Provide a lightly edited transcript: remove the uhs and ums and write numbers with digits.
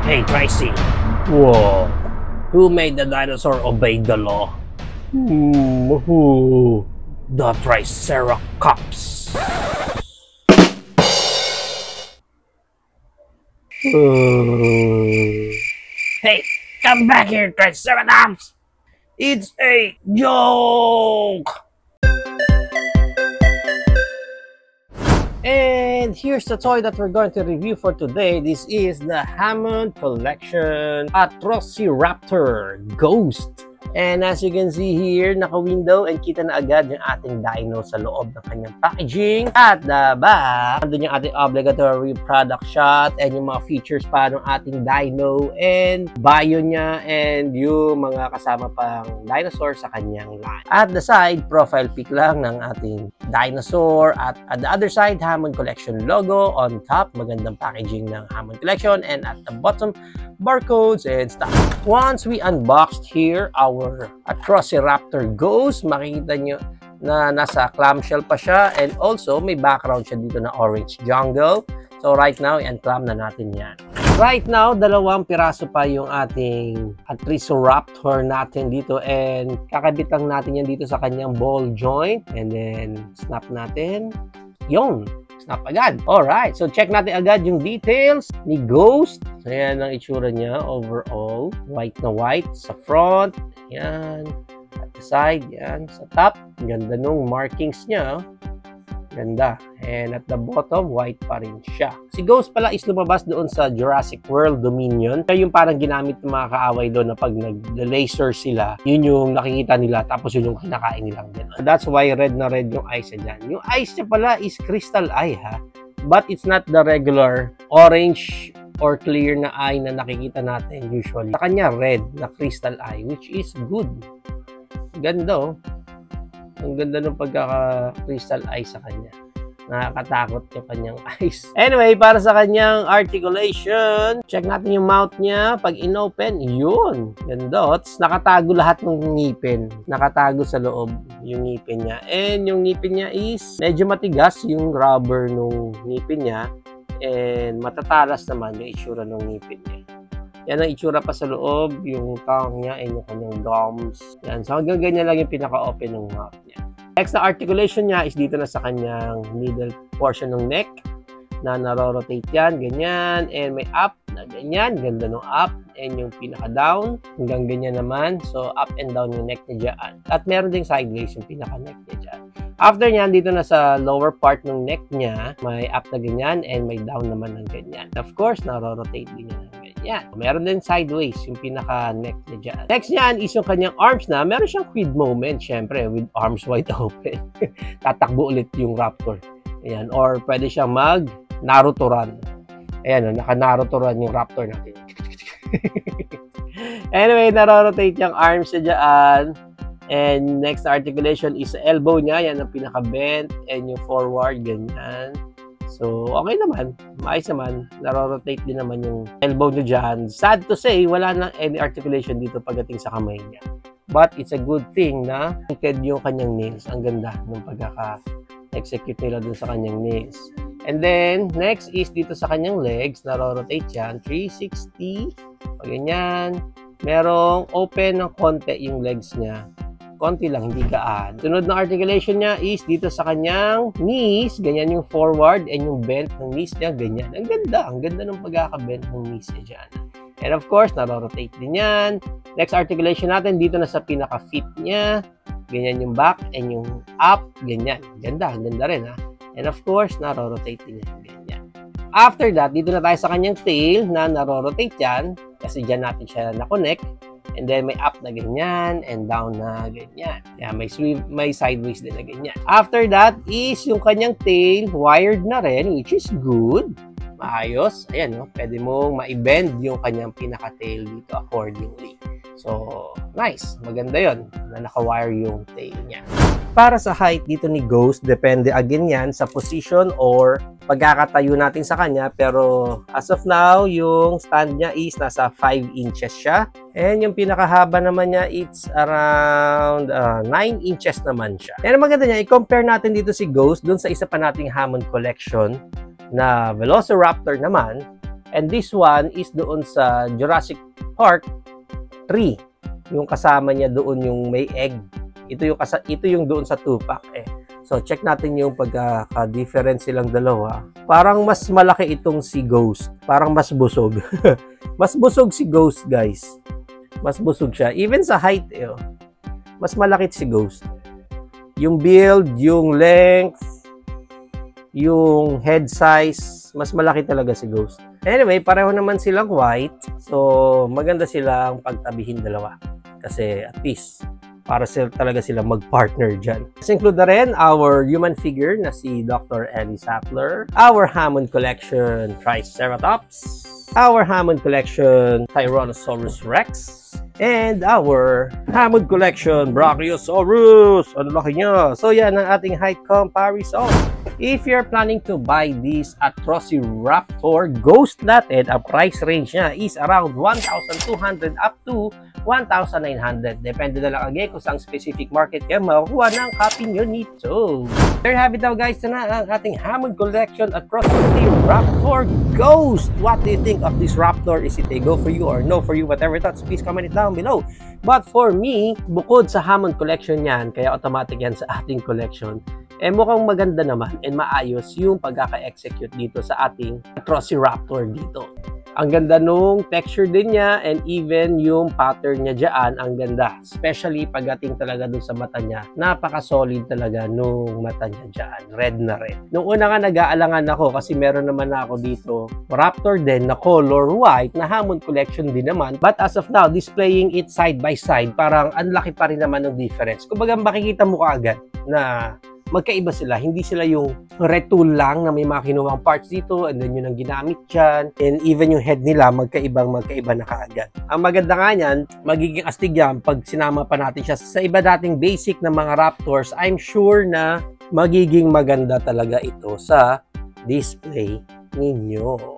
Hey, Tracy. Whoa. Who made the dinosaur obey the law? Who? The Triceratops. Hey, come back here, Triceratops. It's a joke. And here's the toy that we're going to review for today. This is the Hammond Collection Atrociraptor Ghost. And as you can see here, naka-window and kita na agad yung ating dino sa loob ng kanyang packaging. At the back, nandun yung ating obligatory product shot and yung mga features pa ng ating dino and bio niya and yung mga kasama pang dinosaur sa kanyang line. At the side, profile pic lang ng ating dinosaur. At the other side, Hammond Collection logo. On top, magandang packaging ng Hammond Collection. And at the bottom, barcodes and stuff. Once we unboxed here, our Atrociraptor Ghost, makikita nyo na nasa clamshell pa siya and also may background siya dito na orange jungle. So right now, i-unclam na natin yan. Right now, 2 piraso pa yung ating Atrociraptor natin dito and kakabit lang natin yan dito sa kanyang ball joint and then snap natin. Yun! Snap agad. Alright, so check natin agad yung details ni Ghost. Ayan ang itsura niya overall. White na white sa front. Yan. At the side. Yan. Sa top. Ganda nung markings niya. Ganda. And at the bottom, white pa rin siya. Si Ghost pala is lumabas doon sa Jurassic World Dominion. Kaya yung parang ginamit ng mga kaaway doon na pag nag-laser sila, yun yung nakikita nila tapos yun yung kinakain nilang din. That's why red na red yung eyes niya dyan. Yung eyes niya pala is crystal eye ha. But it's not the regular orange or clear na eye na nakikita natin usually. Sa kanya red na crystal eye which is good. Ganda oh. Ang ganda ng pagkaka-crystal eye sa kanya. Nakakatakot yung kanyang eyes. Anyway, para sa kanyang articulation, check natin yung mouth niya. Pag in-open, yun. Ganda. Nakatago lahat ng ngipin. Nakatago sa loob yung ngipin niya. And yung ngipin niya is medyo matigas yung rubber ng ngipin niya. And matatalas naman yung itsura ng ngipin niya. Yan ang itsura pa sa loob, yung tongue niya and yung kanyang gums. Yan. So hanggang ganyan lang yung pinaka-open ng mouth niya. Next na articulation niya is dito na sa kanyang middle portion ng neck na naro-rotate yan, ganyan. And may up na ganyan, ganda ng up. And yung pinaka-down, hanggang ganyan naman. So up and down yung neck niya dyan. At meron ding sideways yung pinaka-neck niya dyan. After nyan, dito na sa lower part ng neck niya, may up na ganyan and may down naman ng ganyan. Of course, naro-rotate din yan ng ganyan. Meron din sideways yung pinaka-neck niya dyan. Next nyan is yung kanyang arms na meron siyang quid moment, syempre, with arms wide open. Tatakbo ulit yung raptor. Ayan. Or pwede siyang mag-Naruto run. Ayan, naka-Naruto run yung raptor natin. Anyway, naro-rotate yung arms niya dyan. And next articulation is elbow niya. Yan ang pinaka-bent. And yung forward, ganyan. So, okay naman. Maayos naman. Naro-rotate din naman yung elbow niya dyan. Sad to say, wala na any articulation dito pagdating sa kamay niya. But it's a good thing na naked yung kanyang nails. Ang ganda ng pagkaka-execute nila dun sa kanyang nails. And then, next is dito sa kanyang legs. Naro-rotate yan. 360. Ganyan. Merong open ng konti yung legs niya. Konti lang, hindi gaan. Sunod na articulation niya is dito sa kanyang knees. Ganyan yung forward and yung bent ng knees niya. Ganyan. Ang ganda. Ang ganda ng pagkaka-bent ng knees niya dyan. And of course, naro-rotate din yan. Next articulation natin, dito na sa pinaka-feet niya. Ganyan yung back and yung up. Ganyan. Ganda. Ang ganda rin ha. And of course, naro-rotate din yan. Ganyan. After that, dito na tayo sa kanyang tail na naro-rotate yan. Kasi dyan natin siya na-connect. And then may up na ganyan and down na ganyan. Yeah, may sideways din na ganyan. After that is yung kanyang tail wired na rin, which is good. Maayos. Ayan, no? Pwede mong ma-bend yung kanyang pinaka-tail dito accordingly. So, nice. Maganda yon na naka-wire yung tail niya. Para sa height dito ni Ghost, depende again yan sa position or pagkakatayo natin sa kanya. Pero as of now, yung stand niya is nasa 5 inches siya. And yung pinakahaba naman niya, it's around 9 inches naman siya. And maganda niya, i-compare natin dito si Ghost dun sa isa pa nating Hammond Collection na Velociraptor naman. And this one is doon sa Jurassic Park 3. Yung kasama niya doon yung may egg. Ito yung doon sa Tupac eh. So check natin yung pagka-difference silang dalawa. Parang mas malaki itong si Ghost. Parang mas busog. Mas busog si Ghost, guys. Mas busog siya. Even sa height eh. Mas malaki si Ghost. Yung build, yung length, yung head size, mas malaki talaga si Ghost. Anyway, pareho naman silang white. So maganda silang pagtabihin dalawa. Kasi at least para talaga sila mag-partner dyan. Let's include na rin our human figure na si Dr. Ellie Sattler, our Hammond Collection Triceratops, our Hammond Collection Tyrannosaurus Rex, and our Hammond Collection Brachiosaurus. Ano laki niya? So yan ang ating height comparison. If you're planning to buy this Atrociraptor Ghost natin, ang price range niya is around 1,200 up to 1,900. Depende na lang again kung saan specific market kayo makukuha ng copy nyo nito. There you have it now, guys. Ito na ang ating Hammond Collection Atrociraptor Ghost. What do you think of this raptor? Is it a go for you or no for you? Whatever thoughts, please comment it down below. But for me, bukod sa Hammond Collection yan, kaya automatic yan sa ating collection, eh mukhang maganda naman and maayos yung pagkaka-execute dito sa ating Atrociraptor dito. Ang ganda nung texture din niya and even yung pattern niya dyan, ang ganda. Especially pagdating talaga dun sa mata niya. Napaka-solid talaga nung mata niya dyan. Red na red. Nung una nga nag-aalangan ako kasi meron naman ako dito Raptor din na color white na Hammond Collection din naman. But as of now, displaying it side by side, parang ang laki pa rin naman ng difference. Kumbaga makikita mo kaagad na magkaiba sila. Hindi sila yung retool lang na may mga kinuwang parts dito and then yun ang ginamit dyan. And even yung head nila, magkaiba na kaagad. Ang maganda nga niyan, magiging astig yan pag sinama pa natin siya sa iba dating basic na mga Raptors. I'm sure na magiging maganda talaga ito sa display ninyo.